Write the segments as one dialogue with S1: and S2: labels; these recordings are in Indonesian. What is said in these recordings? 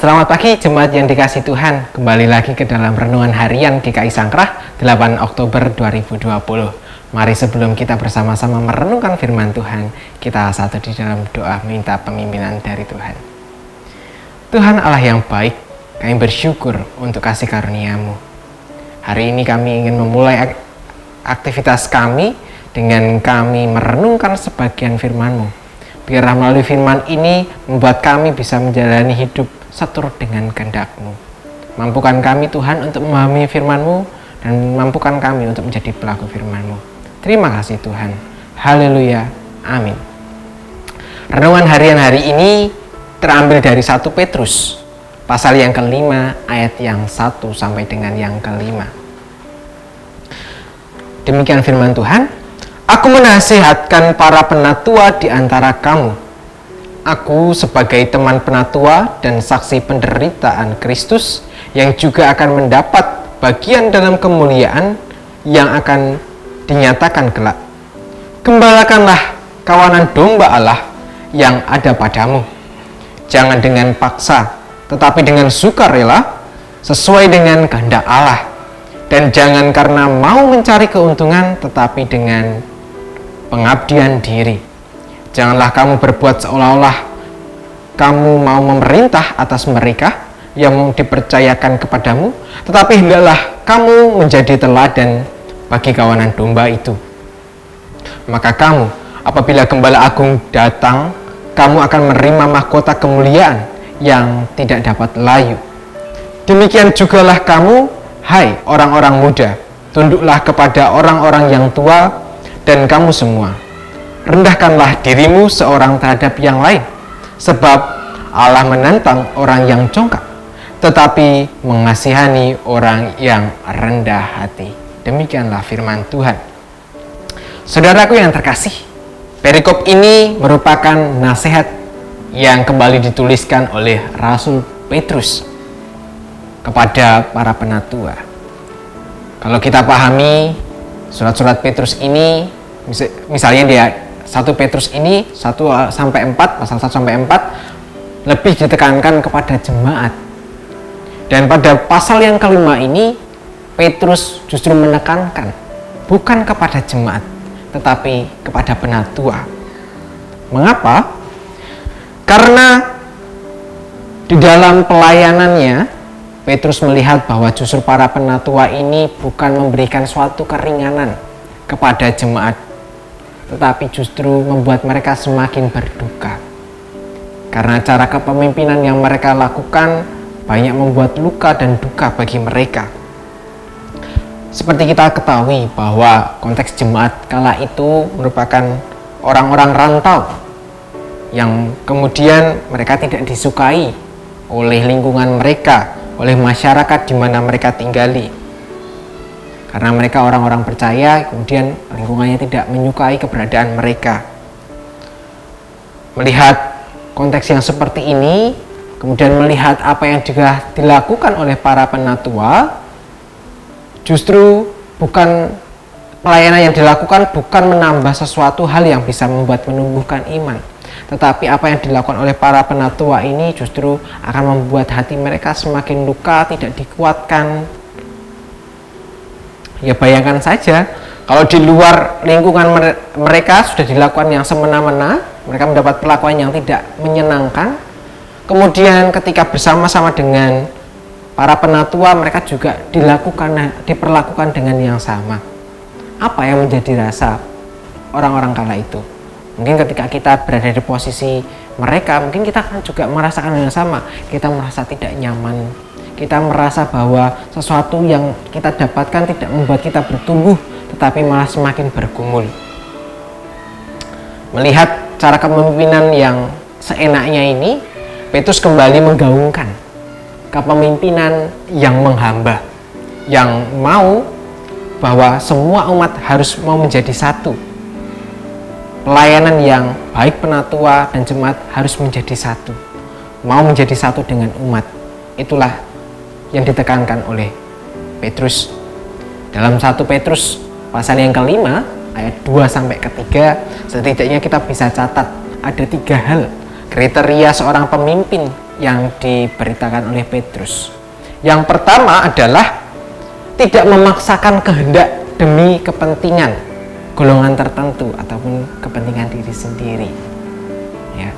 S1: Selamat pagi jemaat yang dikasih Tuhan. Kembali lagi ke dalam renungan harian GKI Sangkrah 8 Oktober 2020. Mari sebelum kita bersama-sama merenungkan firman Tuhan, kita satu di dalam doa minta pemimpinan dari Tuhan. Tuhan Allah yang baik, kami bersyukur untuk kasih karunia-Mu. Hari ini kami ingin memulai aktivitas kami dengan kami merenungkan sebagian firman-Mu. Biarlah melalui firman ini membuat kami bisa menjalani hidup seturut dengan kehendak-Mu. Mampukan kami Tuhan untuk memahami firman-Mu dan mampukan kami untuk menjadi pelaku firman-Mu. Terima kasih Tuhan. Haleluya. Amin. Renungan harian hari ini terambil dari 1 Petrus pasal yang kelima ayat yang 1 sampai dengan yang kelima. Demikian firman Tuhan. Aku menasihatkan para penatua di antara kamu. Aku sebagai teman penatua dan saksi penderitaan Kristus yang juga akan mendapat bagian dalam kemuliaan yang akan dinyatakan kelak. Gembalakanlah kawanan domba Allah yang ada padamu. Jangan dengan paksa, tetapi dengan sukarela, sesuai dengan kehendak Allah. Dan jangan karena mau mencari keuntungan, tetapi dengan pengabdian diri. Janganlah kamu berbuat seolah-olah kamu mau memerintah atas mereka yang dipercayakan kepadamu, tetapi hendaklah kamu menjadi teladan bagi kawanan domba itu. Maka kamu, apabila Gembala Agung datang, kamu akan menerima mahkota kemuliaan yang tidak dapat layu. Demikian jugalah kamu, hai orang-orang muda, tunduklah kepada orang-orang yang tua, dan kamu semua, rendahkanlah dirimu seorang terhadap yang lain, sebab Allah menentang orang yang congkak, tetapi mengasihani orang yang rendah hati. Demikianlah firman Tuhan. Saudaraku yang terkasih, perikop ini merupakan nasihat yang kembali dituliskan oleh Rasul Petrus kepada para penatua. Kalau kita pahami surat-surat Petrus ini, misalnya dia 1 Petrus ini 1 sampai 4, pasal 1 sampai 4 lebih ditekankan kepada jemaat. Dan pada pasal yang kelima ini Petrus justru menekankan bukan kepada jemaat, tetapi kepada penatua. Mengapa? Karena di dalam pelayanannya Petrus melihat bahwa justru para penatua ini bukan memberikan suatu keringanan kepada jemaat, tetapi justru membuat mereka semakin berduka. Karena cara kepemimpinan yang mereka lakukan banyak membuat luka dan duka bagi mereka. Seperti kita ketahui bahwa konteks jemaat kala itu merupakan orang-orang rantau yang kemudian mereka tidak disukai oleh lingkungan mereka, oleh masyarakat di mana mereka tinggali. Karena mereka orang-orang percaya, kemudian lingkungannya tidak menyukai keberadaan mereka. Melihat konteks yang seperti ini, kemudian melihat apa yang juga dilakukan oleh para penatua, justru bukan pelayanan yang dilakukan bukan menambah sesuatu hal yang bisa membuat menumbuhkan iman, tetapi apa yang dilakukan oleh para penatua ini justru akan membuat hati mereka semakin luka, tidak dikuatkan. Ya bayangkan saja, kalau di luar lingkungan mereka sudah dilakukan yang semena-mena, mereka mendapat perlakuan yang tidak menyenangkan. Kemudian ketika bersama-sama dengan para penatua, mereka juga diperlakukan dengan yang sama. Apa yang menjadi rasa orang-orang kala itu? Mungkin ketika kita berada di posisi mereka, mungkin kita kan juga merasakan yang sama. Kita merasa tidak nyaman. Kita merasa bahwa sesuatu yang kita dapatkan tidak membuat kita bertumbuh, tetapi malah semakin bergumul. Melihat cara kepemimpinan yang seenaknya ini, Petrus kembali menggaungkan kepemimpinan yang menghamba, yang mau bahwa semua umat harus mau menjadi satu. Pelayanan yang baik penatua dan jemaat harus menjadi satu, mau menjadi satu dengan umat. Itulah yang ditekankan oleh Petrus. Dalam 1 Petrus pasal yang kelima ayat 2 sampai ke 3, setidaknya kita bisa catat ada 3 hal kriteria seorang pemimpin yang diberitakan oleh Petrus. Yang pertama adalah tidak memaksakan kehendak demi kepentingan golongan tertentu ataupun kepentingan diri sendiri. Ya.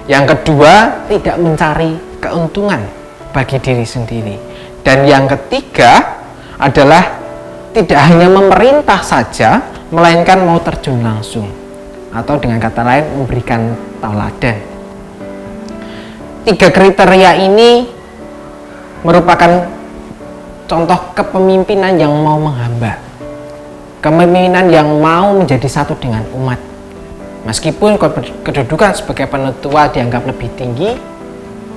S1: Yang kedua, tidak mencari keuntungan bagi diri sendiri. Dan yang ketiga adalah tidak hanya memerintah saja, melainkan mau terjun langsung, atau dengan kata lain memberikan tauladan. Tiga kriteria ini merupakan contoh kepemimpinan yang mau menghamba, kepemimpinan yang mau menjadi satu dengan umat. Meskipun kedudukan sebagai penatua dianggap lebih tinggi,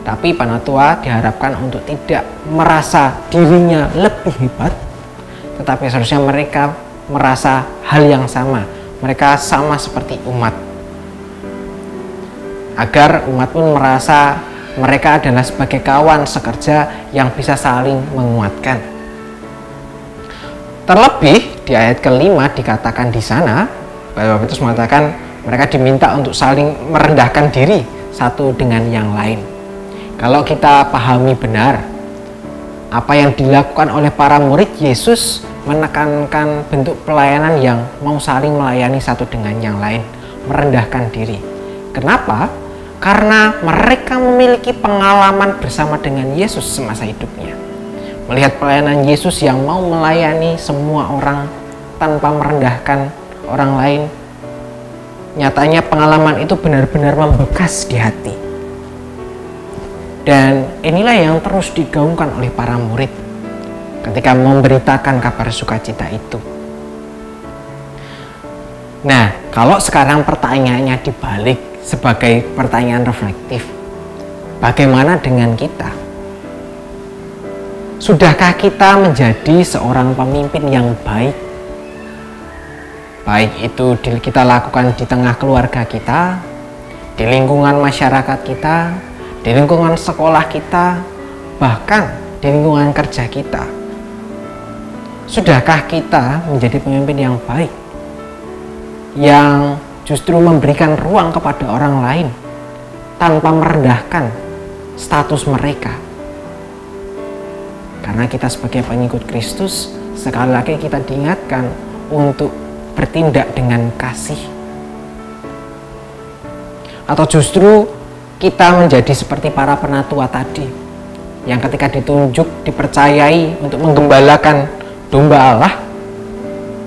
S1: tapi penatua diharapkan untuk tidak merasa dirinya lebih hebat, tetapi seharusnya mereka merasa hal yang sama. Mereka sama seperti umat, agar umat pun merasa mereka adalah sebagai kawan sekerja yang bisa saling menguatkan. Terlebih di ayat kelima dikatakan di sana bahwa Petrus mengatakan mereka diminta untuk saling merendahkan diri satu dengan yang lain. Kalau kita pahami benar apa yang dilakukan oleh para murid Yesus, menekankan bentuk pelayanan yang mau saling melayani satu dengan yang lain, merendahkan diri. Kenapa? Karena mereka memiliki pengalaman bersama dengan Yesus semasa hidupnya. Melihat pelayanan Yesus yang mau melayani semua orang tanpa merendahkan orang lain, nyatanya pengalaman itu benar-benar membekas di hati. Dan inilah yang terus digaungkan oleh para murid ketika memberitakan kabar sukacita itu. Nah, kalau sekarang pertanyaannya dibalik sebagai pertanyaan reflektif, bagaimana dengan kita? Sudahkah kita menjadi seorang pemimpin yang baik? Baik itu kita lakukan di tengah keluarga kita, di lingkungan masyarakat kita, di lingkungan sekolah kita, bahkan di lingkungan kerja kita. Sudahkah kita menjadi pemimpin yang baik, yang justru memberikan ruang kepada orang lain tanpa merendahkan status mereka? Karena kita sebagai pengikut Kristus, sekali lagi kita diingatkan untuk bertindak dengan kasih. Atau justru kita menjadi seperti para penatua tadi, yang ketika ditunjuk, dipercayai untuk menggembalakan domba Allah,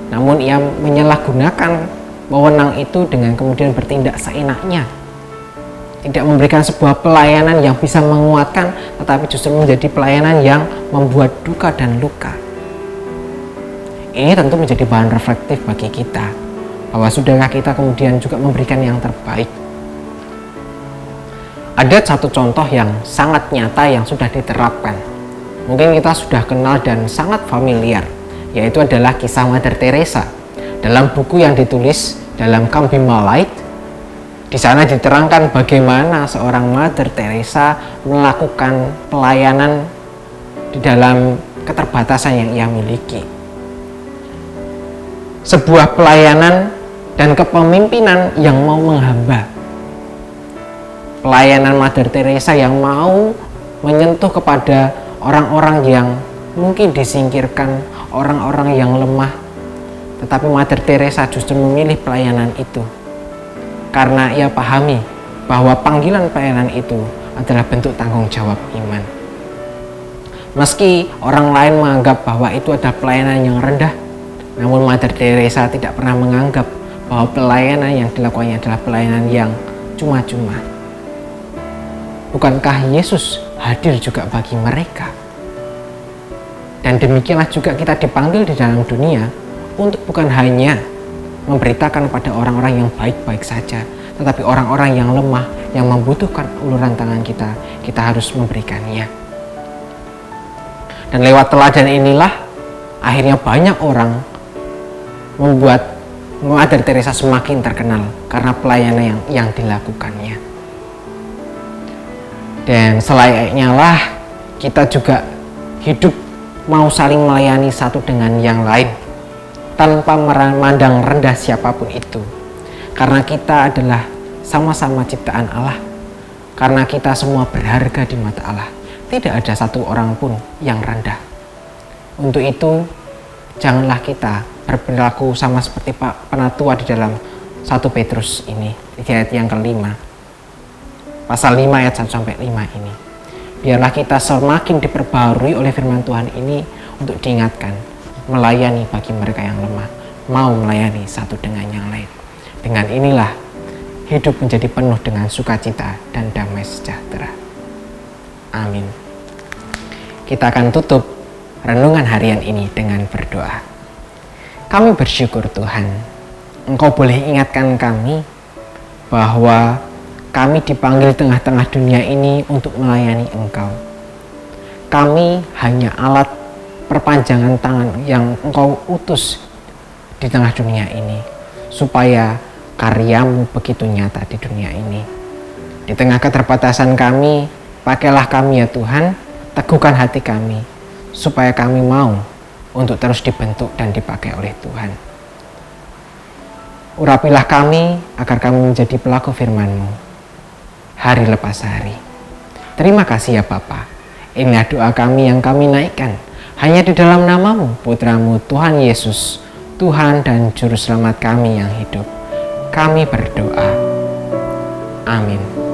S1: namun ia menyalahgunakan wewenang itu dengan kemudian bertindak seenaknya, tidak memberikan sebuah pelayanan yang bisa menguatkan, tetapi justru menjadi pelayanan yang membuat duka dan luka. Ini tentu menjadi bahan reflektif bagi kita, bahwa sudahkah kita kemudian juga memberikan yang terbaik. Ada satu contoh yang sangat nyata yang sudah diterapkan, mungkin kita sudah kenal dan sangat familiar, yaitu adalah kisah Mother Teresa. Dalam buku yang ditulis dalam Come Be My Light, di sana diterangkan bagaimana seorang Mother Teresa melakukan pelayanan di dalam keterbatasan yang ia miliki. Sebuah pelayanan dan kepemimpinan yang mau menghamba. Pelayanan Mother Teresa yang mau menyentuh kepada orang-orang yang mungkin disingkirkan, orang-orang yang lemah. Tetapi Mother Teresa justru memilih pelayanan itu karena ia pahami bahwa panggilan pelayanan itu adalah bentuk tanggung jawab iman. Meski orang lain menganggap bahwa itu adalah pelayanan yang rendah, namun Mother Teresa tidak pernah menganggap bahwa pelayanan yang dilakukannya adalah pelayanan yang cuma-cuma. Bukankah Yesus hadir juga bagi mereka? Dan demikianlah juga kita dipanggil di dalam dunia untuk bukan hanya memberitakan pada orang-orang yang baik-baik saja, tetapi orang-orang yang lemah, yang membutuhkan uluran tangan kita, kita harus memberikannya. Dan lewat teladan inilah akhirnya banyak orang membuat Mother Teresa semakin terkenal karena pelayanan yang dilakukannya. Dan selayaknya lah kita juga hidup mau saling melayani satu dengan yang lain, tanpa memandang rendah siapapun itu, karena kita adalah sama-sama ciptaan Allah. karena kita semua berharga di mata Allah. Tidak ada satu orang pun yang rendah. Untuk itu, janganlah kita berperilaku sama seperti penatua di dalam 1 Petrus ini, di ayat yang kelima. Pasal 5 ayat 1-5 ini. Biarlah kita semakin diperbarui oleh firman Tuhan ini untuk diingatkan, melayani bagi mereka yang lemah, mau melayani satu dengan yang lain. Dengan inilah hidup menjadi penuh dengan sukacita dan damai sejahtera. Amin. Kita akan tutup renungan harian ini dengan berdoa. Kami bersyukur Tuhan, Engkau boleh ingatkan kami bahwa kami dipanggil tengah-tengah dunia ini untuk melayani Engkau. Kami hanya alat perpanjangan tangan yang Engkau utus di tengah dunia ini, supaya karyamu begitu nyata di dunia ini. Di tengah keterbatasan kami, pakailah kami ya Tuhan, teguhkan hati kami, supaya kami mau untuk terus dibentuk dan dipakai oleh Tuhan. Urapilah kami agar kami menjadi pelaku firman-Mu hari lepas hari. Terima kasih ya Bapa. Inilah doa kami yang kami naikkan hanya di dalam nama-Mu, Putra-Mu Tuhan Yesus, Tuhan dan Juru Selamat kami yang hidup. Kami berdoa. Amin.